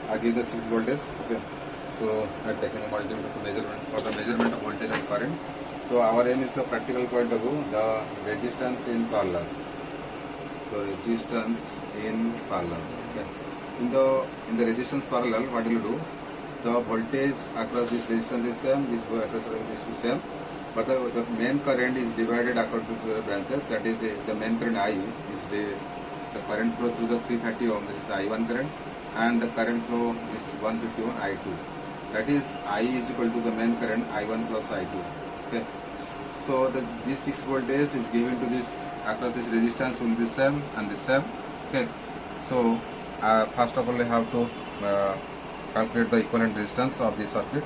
I give the 6 voltage. Okay. So I am taking a multimeter to measurement for the measurement of voltage and current. So our aim is the practical point of view, the resistance in parallel. So resistance in parallel. Okay. In the resistance parallel, what will you do? The voltage across this resistance is same, this across this is same, but the main current is divided according to the branches. That is the main current I is the current flow through the 330 ohm, this is I1 current, and the current flow is 151 I2. That is I is equal to the main current I1 plus I2. Okay. So this 6 voltage is given to this across this resistance will be same and the same. Okay. So first of all I have to calculate the equivalent resistance of the circuit.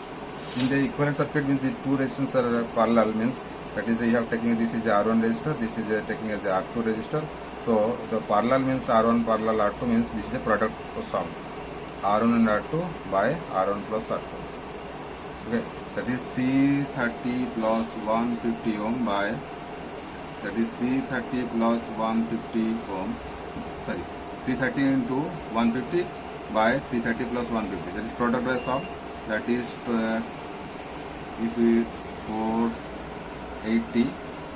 In the equivalent circuit means the two resistors are parallel, means that is you have taken this is a R1 resistor, this is taking as a R2 resistor. So the parallel means R1 parallel R2 means this is a product of sum R1 and R2 by R1 plus R2. Okay, that is 330 plus 150 ohm by, that is 330 plus 150 ohm, sorry, 330 into 150 by 330 plus 150, that is product by sum, that is if we 480,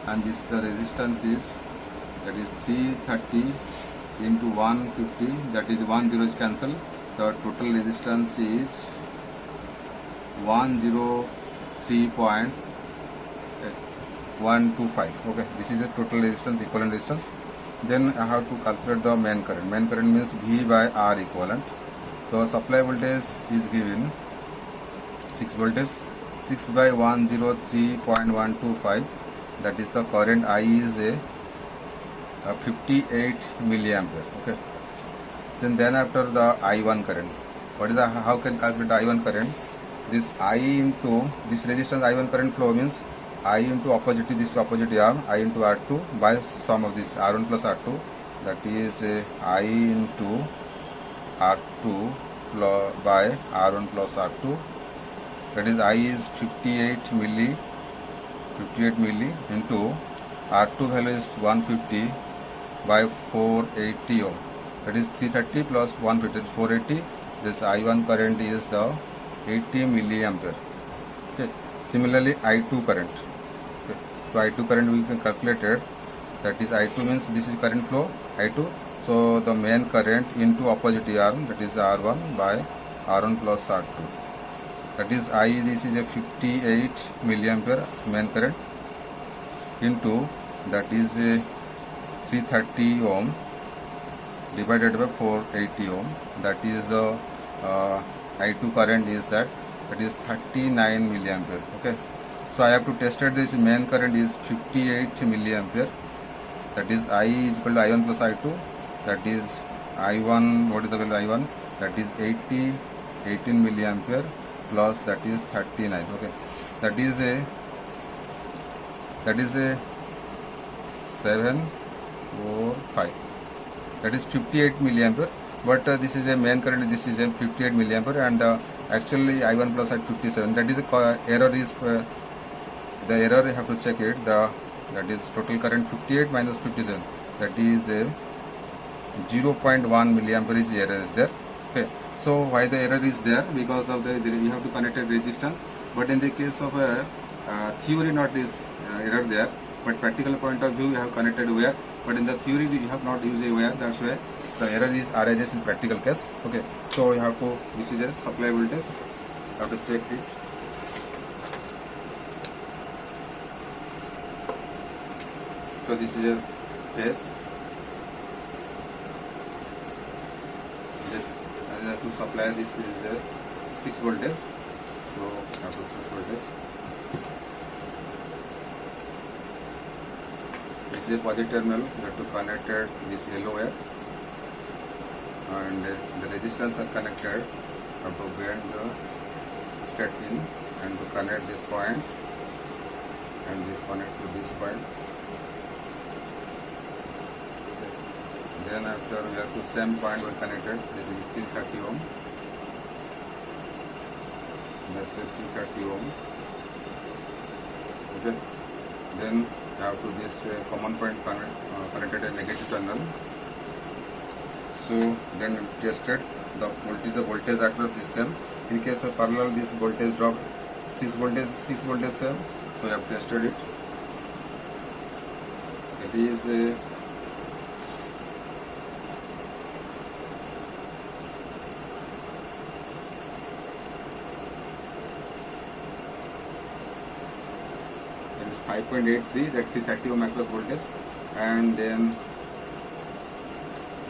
and this the resistance is, that is 330 into 150, that is 1 zeros cancel, the total resistance is 103.125. okay, this is the total resistance, equivalent resistance. Then I have to calculate the main current. Main current means V by R equivalent. So supply voltage is given 6 voltage, 6 by 103.125, that is the current I is a 58 milliampere. Okay. Then after the I1 current, what is the, how can calculate the I1 current? This I into this resistance I1 current flow means I into opposite, this opposite arm, I into R2 by sum of this R1 plus R2, that is I into R2 by R1 plus R2, that is I is 58 milli into R2 value is 150 by 480 ohm, that is 330 plus 150 is 480. This I1 current is the 80 milliampere. Okay. Similarly I2 current. Okay. So I2 current we can calculate it, that is I2 means this is current flow I2. So the main current into opposite arm, that is R1 by R1 plus R2. That is I, this is a 58 milliampere main current into, that is a 330 ohm divided by 480 ohm. That is the I2 current is that is 39 milliampere. Okay. So I have to test it, this main current is 58 milliampere. That is I is equal to I1 plus I2. That is I1, what is the value I1? That is 18 milliampere plus that is 39. Okay. That is a 7, 4, 5. That is 58 milliampere. But this is a main current, this is a 58 milliampere, and actually I1 plus at 57. That is a error is the error you have to check it. That is total current 58 minus 57. That is a 0.1 milliampere is error is there. Okay. So why the error is there? Because of you have to connect a resistance. But in the case of theory, not this error there. But practical point of view, you have connected wire. But in the theory, you have not used a wire. That's why the error is arises in practical case. Okay. So you have to, this is a supply voltage. You have to check it. So this is a phase. To supply this is a 6 voltage. So I have to 6 voltage. This is a positive terminal. You have to connect this yellow wire, and the resistance are connected. You have to bend the straight in and to connect this point, and this connect to this point. Then after we have to same point we connected. This is 330 ohm. That's 330 ohm. Okay. Then I have to this common point connected a negative terminal. So then tested the voltage across this cell. In case of parallel, this voltage drop 6 voltage cell. So I have tested it. It is it is 5.83, that's the 30 ohm across voltage, and then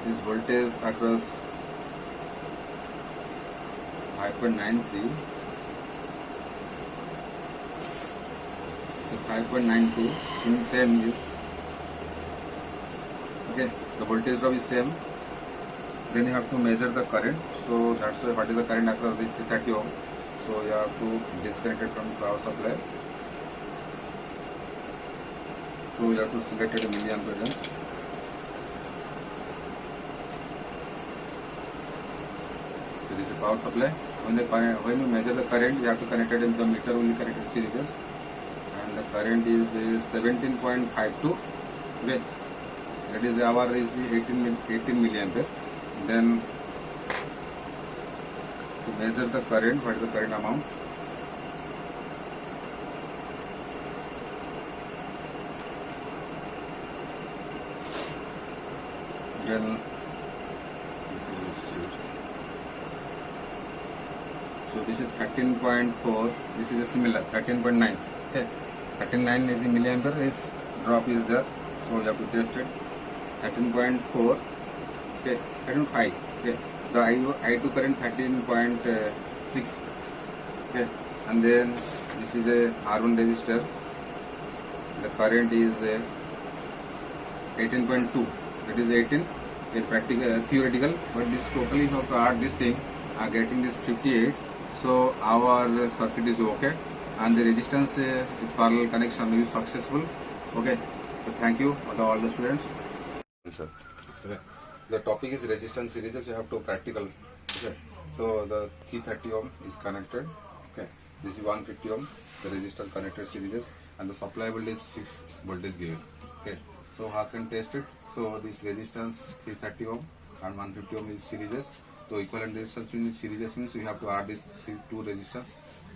this voltage across 5.93, so 5.92 in same is okay. The voltage drop is same. Then you have to measure the current. So that's why what is the current across this 30 ohm. So you have to disconnect it from power supply. So you have to select a milliampere. So this is power supply. When you measure the current, you have to connect it in the meter only connected series, and the current is 17.52. Okay, that is our is 18 milliampere. Then to measure the current, what is the current amount? Then so this is 13.4. This is a similar 13.9. Okay, 13.9 is the milliampere. Is drop is there. So you have to test it. 13.4. Okay, 13.5. Okay, the I2 current 13.6. Okay, and then this is a R1 resistor. The current is 18.2. That is 18 in practical, theoretical, but this totally you have to add this thing, getting this 58. So our circuit is okay, and the resistance is parallel connection is successful. Okay, so thank you for all the students. Sir. Okay. The topic is resistance series. So you have to practical. Okay. So the 330 ohm is connected. Okay. This is 150 ohm. The resistor connected series, and the supply voltage 6 voltage given. Okay. So how can test it? So this resistance 330 ohm and 150 ohm is series. So equivalent resistance means series means we have to add this two resistance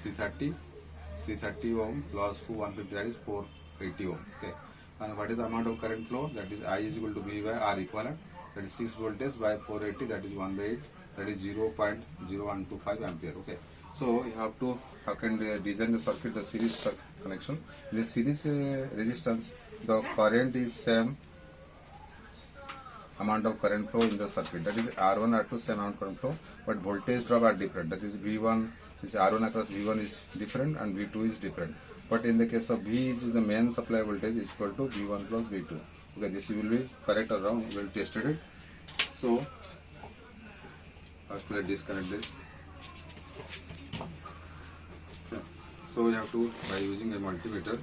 330 ohm plus 150, that is 480 ohm. Okay. And what is the amount of current flow? That is I is equal to V by R equivalent. That is 6 voltage by 480. That is 1 by 8. That is 0.0125 ampere. Okay. So you have to design the circuit, the series connection. This series resistance, the current is same amount of current flow in the circuit. That is R1, R2 same amount of current flow, but voltage drop are different. That is V1, this R1 across V1 is different and V2 is different. But in the case of V is the main supply voltage is equal to V1 plus V2. Okay, this will be correct or wrong. We will test it. So first we will disconnect this. Okay. So you have to, by using a multimeter,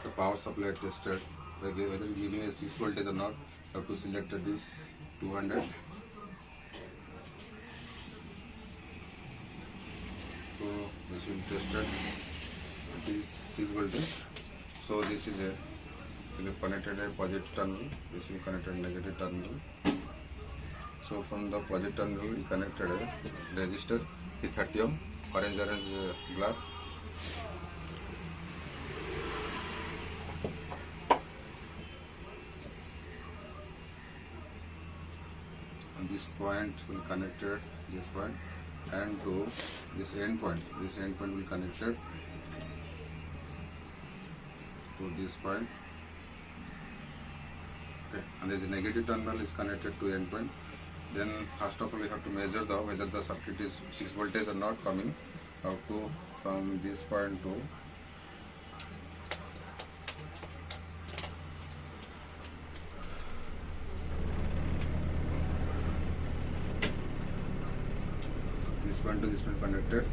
the power supply tested whether giving a 6 voltage or not. You have to select this 200. So this will be tested. It is 6 voltage. So this is connected a positive terminal. This will connect a negative terminal. So from the positive terminal we connected a resistor 330 ohm, orange glass. And this point will connect this point and to this end point. This end point will connect to this point. Okay. And this negative terminal is connected to end point. Then first of all we have to measure whether the circuit is 6 voltage or not coming out to from this point to this point to this point connected.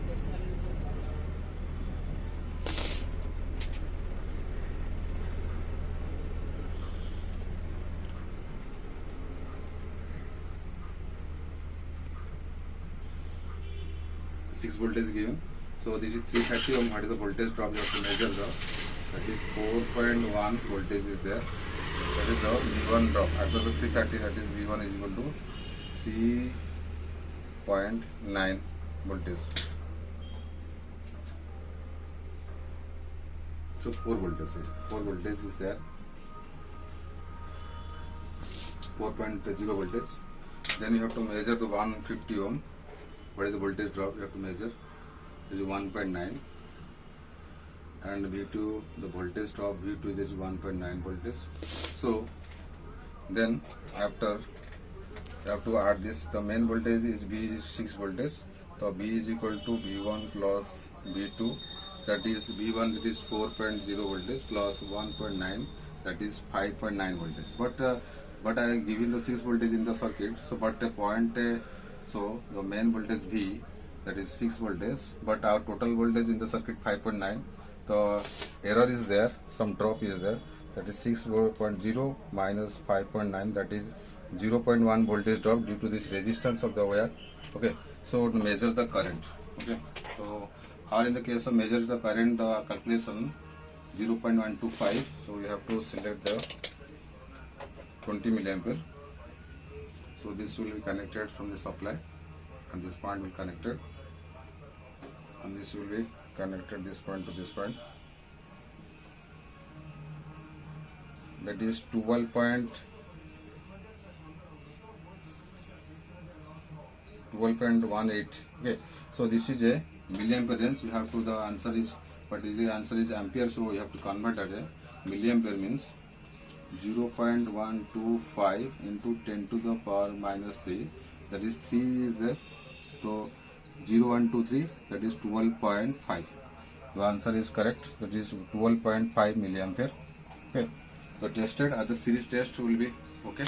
Six voltage given. So this is 330 ohm. What is the voltage drop? You have to measure that is 4.1 voltage is there. That is the V1 drop. After the 330, that is V1 is equal to 3.9 voltage. So 4 voltage is there, 4.0 voltage. Then you have to measure the 150 ohm. What is the voltage drop? You have to measure. This is 1.9, and V2, the voltage drop V2 is 1.9 voltage. So then after you have to add this. The main voltage is V is 6 voltage. So V is equal to V1 plus V2. That is V1, that is 4.0 voltage plus 1.9, that is 5.9 voltage. But I have given the 6 voltage in the circuit. So but the point, so the main voltage V, that is 6 voltage, but our total voltage in the circuit 5.9. The error is there, some drop is there. That is 6.0 minus 5.9, that is 0.1 voltage drop due to this resistance of the wire. Okay, so to measure the current. Okay, so or in the case of measure the current, the calculation 0.125. So you have to select the 20 milliampere. So this will be connected from the supply, and this point will be connected, and this will be connected this point to this point. That is 12.18. Okay, so this is a milliampere. You have to, the answer is, but the answer is ampere, so you have to convert that. Milliampere means 0.125 into 10 to the power minus 3, that is 3 is there, so 0.123, that is 12.5. The answer is correct, that is 12.5 milliampere. Okay, so tested at the series test will be okay.